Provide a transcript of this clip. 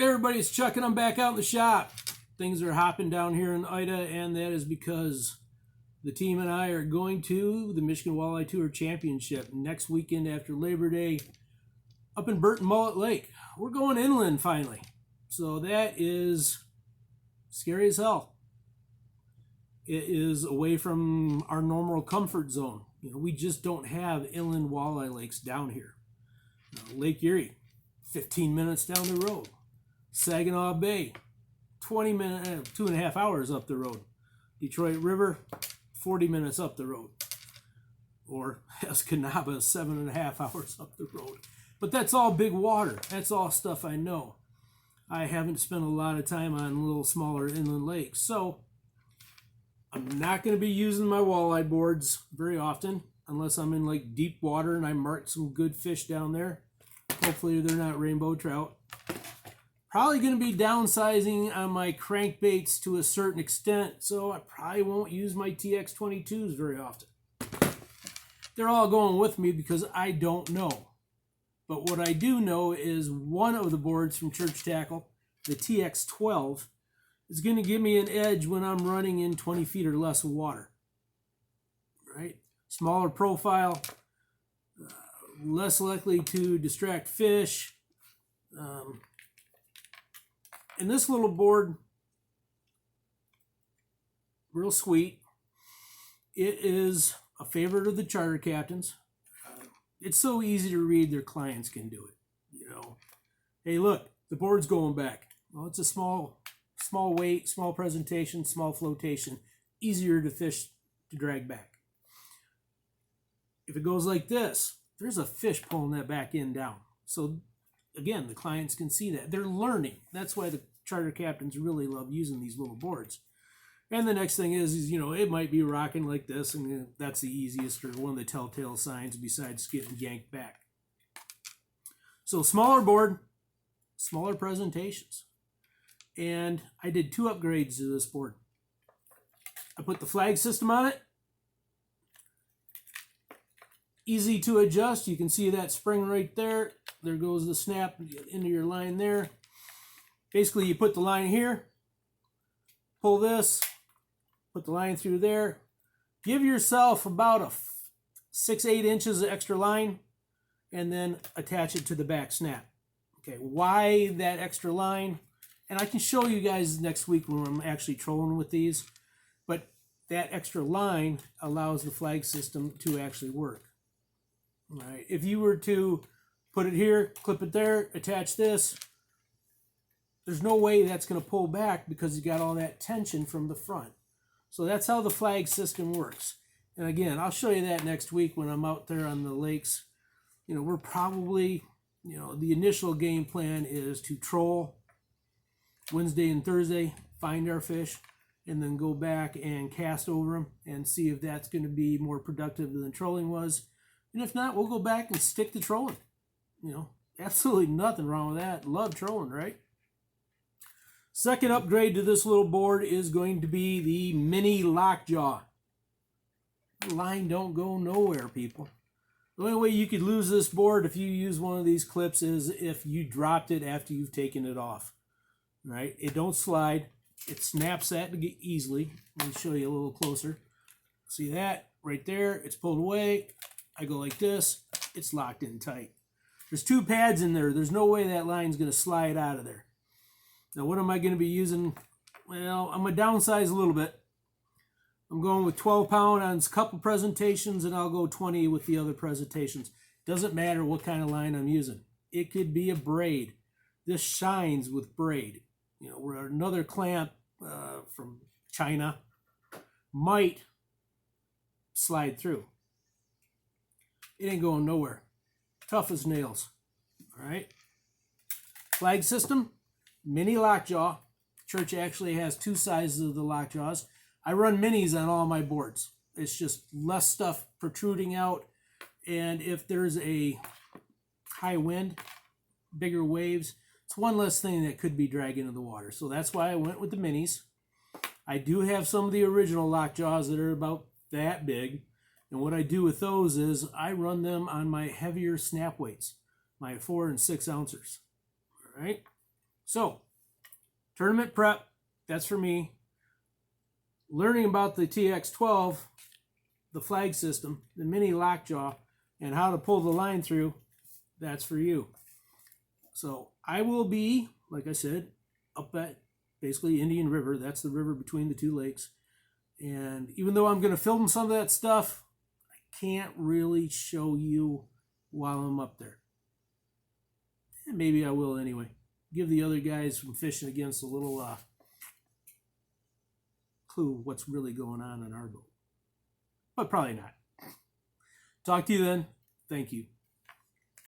Everybody's chucking them back out in the shop. Things are hopping down here in Ida, and that is because the team and I are going to the Michigan Walleye Tour Championship next weekend after Labor Day up in Burton Mullet Lake. We're going inland finally. So that is scary as hell. It is away from our normal comfort zone. You know, we just don't have inland walleye lakes down here. Lake Erie, 15 minutes down the road. Saginaw Bay, 20 minutes, 2.5 hours up the road. Detroit River, 40 minutes up the road. Or Escanaba, 7.5 hours up the road. But that's all big water. That's all stuff I know. I haven't spent a lot of time on little smaller inland lakes. So I'm not going to be using my walleye boards very often unless I'm in like deep water and I marked some good fish down there. Hopefully they're not rainbow trout. Probably going to be downsizing on my crankbaits to a certain extent, so I probably won't use my TX-12s very often. They're all going with me because I don't know. But what I do know is one of the boards from Church Tackle, the TX-12, is going to give me an edge when I'm running in 20 feet or less of water. Right? Smaller profile, less likely to distract fish. And this little board, real sweet. It is a favorite of the charter captains. It's so easy to read, their clients can do it. You know, hey, look, the board's going back. Well, it's a small weight, small presentation, small flotation, easier to fish to drag back. If it goes like this, there's a fish pulling that back end down. So again, the clients can see that. They're learning. That's why the charter captains really love using these little boards. And the next thing is, you know, it might be rocking like this, and that's the easiest or one of the telltale signs besides getting yanked back. So smaller board, smaller presentations. And I did 2 upgrades to this board. I put the flag system on it. Easy to adjust. You can see that spring right there. There goes the snap into your line there. Basically, you put the line here, pull this, put the line through there. Give yourself about a 6-8 inches of extra line, and then attach it to the back snap. Okay, why that extra line? And I can show you guys next week when I'm actually trolling with these. But that extra line allows the flag system to actually work. All right, if you were to put it here, clip it there, attach this, there's no way that's going to pull back because you got all that tension from the front. So that's how the flag system works. And again, I'll show you that next week when I'm out there on the lakes. You know, we're probably, you know, the initial game plan is to troll Wednesday and Thursday, find our fish, and then go back and cast over them and see if that's going to be more productive than trolling was. And if not, we'll go back and stick to trolling. You know, absolutely nothing wrong with that. Love trolling, right? Second upgrade to this little board is going to be the mini lockjaw. The line don't go nowhere, people. The only way you could lose this board if you use one of these clips is if you dropped it after you've taken it off. Right? It don't slide. It snaps that easily. Let me show you a little closer. See that? Right there. It's pulled away. I go like this. It's locked in tight. There's 2 pads in there. There's no way that line's going to slide out of there. Now, what am I going to be using? Well, I'm going to downsize a little bit. I'm going with 12 pound on a couple presentations, and I'll go 20 with the other presentations. Doesn't matter what kind of line I'm using. It could be a braid. This shines with braid. You know, where another clamp from China might slide through. It ain't going nowhere. Tough as nails. All right. Flag system, mini lockjaw. Church actually has 2 sizes of the lockjaws. I run minis on all my boards. It's just less stuff protruding out. And if there's a high wind, bigger waves, it's one less thing that could be dragged into the water. So that's why I went with the minis. I do have some of the original lockjaws that are about that big. And what I do with those is I run them on my heavier snap weights, my 4 and 6 ounces. All right. So, tournament prep, that's for me. Learning about the TX-12, the flag system, the mini lockjaw, and how to pull the line through, that's for you. So I will be, like I said, up at basically Indian River. That's the river between the two lakes. And even though I'm going to film some of that stuff, I can't really show you while I'm up there. And maybe I will anyway. Give the other guys from fishing against a little clue what's really going on in our boat. But probably not. Talk to you then. Thank you.